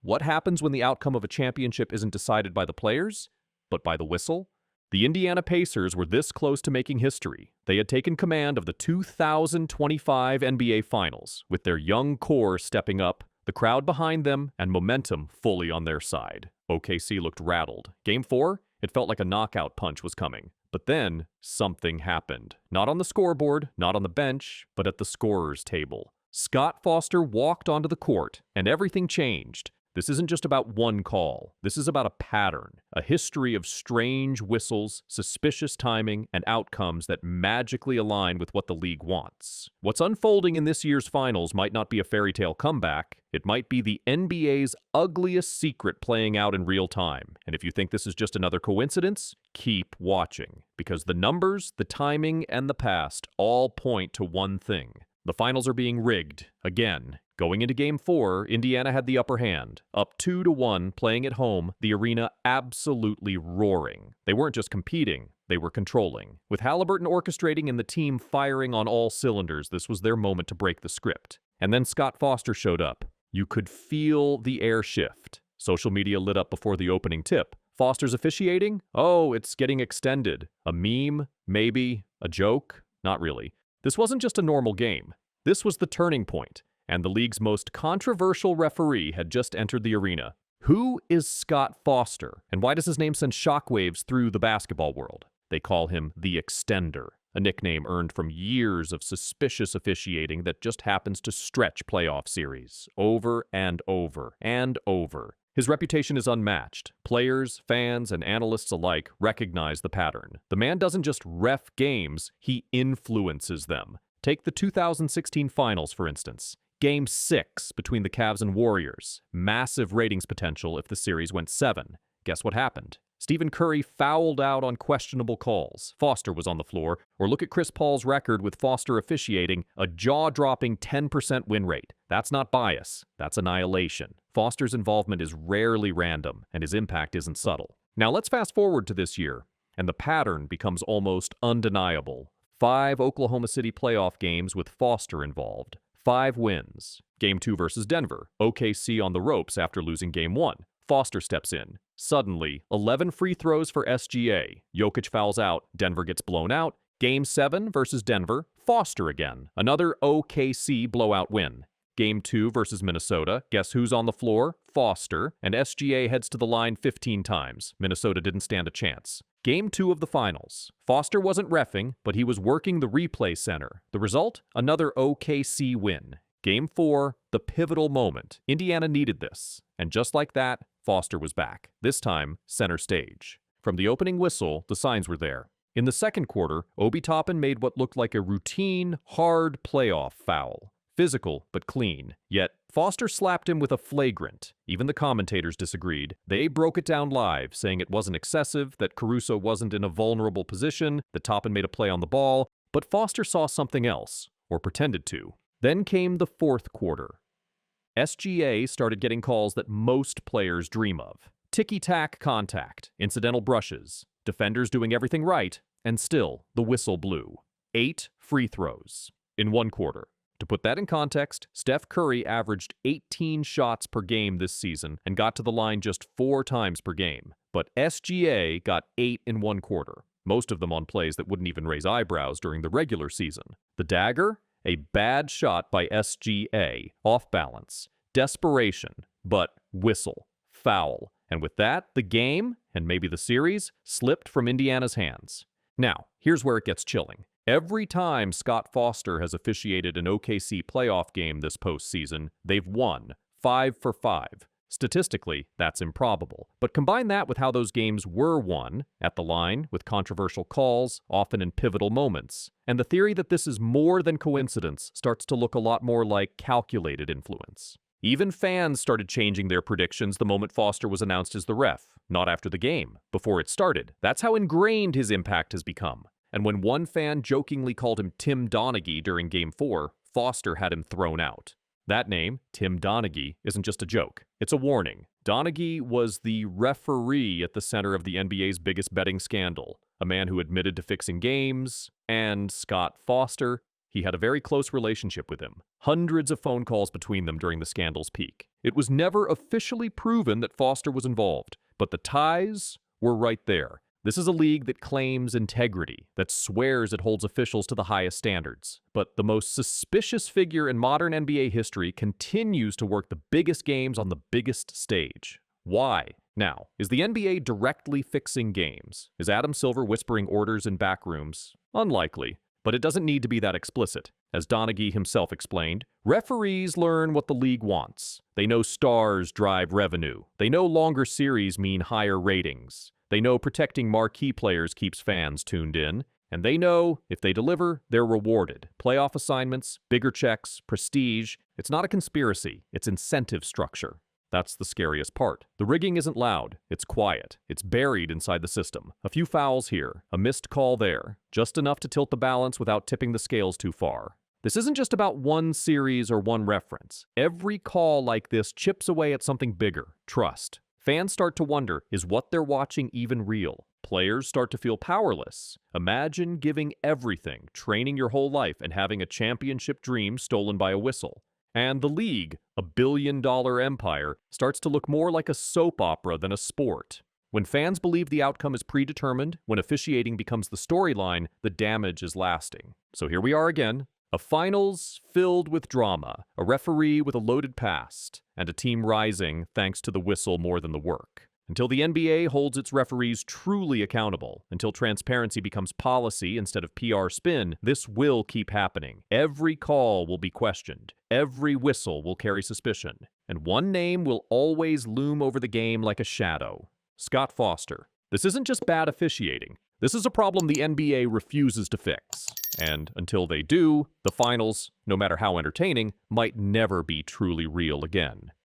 What happens when the outcome of a championship isn't decided by the players, but by the whistle? The Indiana Pacers were this close to making history. They had taken command of the 2025 NBA Finals, with their young core stepping up, the crowd behind them, and momentum fully on their side. OKC looked rattled. Game 4, it felt like a knockout punch was coming. But then, something happened. Not on the scoreboard, not on the bench, but at the scorer's table. Scott Foster walked onto the court, and everything changed. This isn't just about one call. This is about a pattern, a history of strange whistles, suspicious timing, and outcomes that magically align with what the league wants. What's unfolding in this year's finals might not be a fairy tale comeback. It might be the NBA's ugliest secret playing out in real time. And if you think this is just another coincidence, keep watching. Because the numbers, the timing, and the past all point to one thing. The finals are being rigged, again. Going into Game 4, Indiana had the upper hand. Up 2-1, playing at home, the arena absolutely roaring. They weren't just competing, they were controlling. With Halliburton orchestrating and the team firing on all cylinders, this was their moment to break the script. And then Scott Foster showed up. You could feel the air shift. Social media lit up before the opening tip. Foster's officiating? Oh, it's getting extended. A meme? Maybe? A joke? Not really. This wasn't just a normal game. This was the turning point. And the league's most controversial referee had just entered the arena. Who is Scott Foster, and why does his name send shockwaves through the basketball world? They call him the Extender, a nickname earned from years of suspicious officiating that just happens to stretch playoff series, over and over and over. His reputation is unmatched. Players, fans, and analysts alike recognize the pattern. The man doesn't just ref games, he influences them. Take the 2016 finals, for instance. Game 6 between the Cavs and Warriors. Massive ratings potential if the series went 7. Guess what happened? Stephen Curry fouled out on questionable calls. Foster was on the floor. Or look at Chris Paul's record with Foster officiating, a jaw-dropping 10% win rate. That's not bias. That's annihilation. Foster's involvement is rarely random, and his impact isn't subtle. Now let's fast forward to this year, and the pattern becomes almost undeniable. 5 Oklahoma City playoff games with Foster involved. 5 wins. Game 2 versus Denver. OKC on the ropes after losing Game 1. Foster steps in. Suddenly, 11 free throws for SGA. Jokic fouls out. Denver gets blown out. Game 7 versus Denver. Foster again. Another OKC blowout win. Game 2 versus Minnesota. Guess who's on the floor? Foster. And SGA heads to the line 15 times. Minnesota didn't stand a chance. Game 2 of the finals. Foster wasn't reffing, but he was working the replay center. The result? Another OKC win. Game 4, the pivotal moment. Indiana needed this. And just like that, Foster was back. This time, center stage. From the opening whistle, the signs were there. In the second quarter, Obi Toppin made what looked like a routine, hard playoff foul. Physical, but clean. Yet, Foster slapped him with a flagrant. Even the commentators disagreed. They broke it down live, saying it wasn't excessive, that Caruso wasn't in a vulnerable position, that Toppin made a play on the ball, but Foster saw something else, or pretended to. Then came the fourth quarter. SGA started getting calls that most players dream of. Ticky-tack contact, incidental brushes, defenders doing everything right, and still, the whistle blew. 8 free throws in one quarter. To put that in context, Steph Curry averaged 18 shots per game this season and got to the line just 4 times per game. But SGA got 8 in one quarter, most of them on plays that wouldn't even raise eyebrows during the regular season. The dagger? A bad shot by SGA, off balance. Desperation, but whistle, foul. And with that, the game, and maybe the series, slipped from Indiana's hands. Now, here's where it gets chilling. Every time Scott Foster has officiated an OKC playoff game this postseason, they've won, 5 for 5. Statistically, that's improbable. But combine that with how those games were won, at the line, with controversial calls, often in pivotal moments, and the theory that this is more than coincidence starts to look a lot more like calculated influence. Even fans started changing their predictions the moment Foster was announced as the ref, not after the game, before it started. That's how ingrained his impact has become. And when one fan jokingly called him Tim Donaghy during Game 4, Foster had him thrown out. That name, Tim Donaghy, isn't just a joke. It's a warning. Donaghy was the referee at the center of the NBA's biggest betting scandal, a man who admitted to fixing games, and Scott Foster, He had a very close relationship with him, hundreds of phone calls between them during the scandal's peak. It was never officially proven that Foster was involved, but the ties were right there. This is a league that claims integrity, that swears it holds officials to the highest standards. But the most suspicious figure in modern NBA history continues to work the biggest games on the biggest stage. Why? Now, is the NBA directly fixing games? Is Adam Silver whispering orders in back rooms? Unlikely. But it doesn't need to be that explicit. As Donaghy himself explained, referees learn what the league wants. They know stars drive revenue. They know longer series mean higher ratings. They know protecting marquee players keeps fans tuned in. And they know if they deliver, they're rewarded. Playoff assignments, bigger checks, prestige. It's not a conspiracy. It's incentive structure. That's the scariest part. The rigging isn't loud. It's quiet. It's buried inside the system. A few fouls here, a missed call there, just enough to tilt the balance without tipping the scales too far. This isn't just about one series or one reference. Every call like this chips away at something bigger: trust. Fans start to wonder, is what they're watching even real? Players start to feel powerless. Imagine giving everything, training your whole life, and having a championship dream stolen by a whistle. And the league, a billion-dollar empire, starts to look more like a soap opera than a sport. When fans believe the outcome is predetermined, when officiating becomes the storyline, the damage is lasting. So here we are again. A finals filled with drama, a referee with a loaded past, and a team rising thanks to the whistle more than the work. Until the NBA holds its referees truly accountable, until transparency becomes policy instead of PR spin, this will keep happening. Every call will be questioned. Every whistle will carry suspicion. And one name will always loom over the game like a shadow: Scott Foster. This isn't just bad officiating. This is a problem the NBA refuses to fix. And until they do, the finals, no matter how entertaining, might never be truly real again.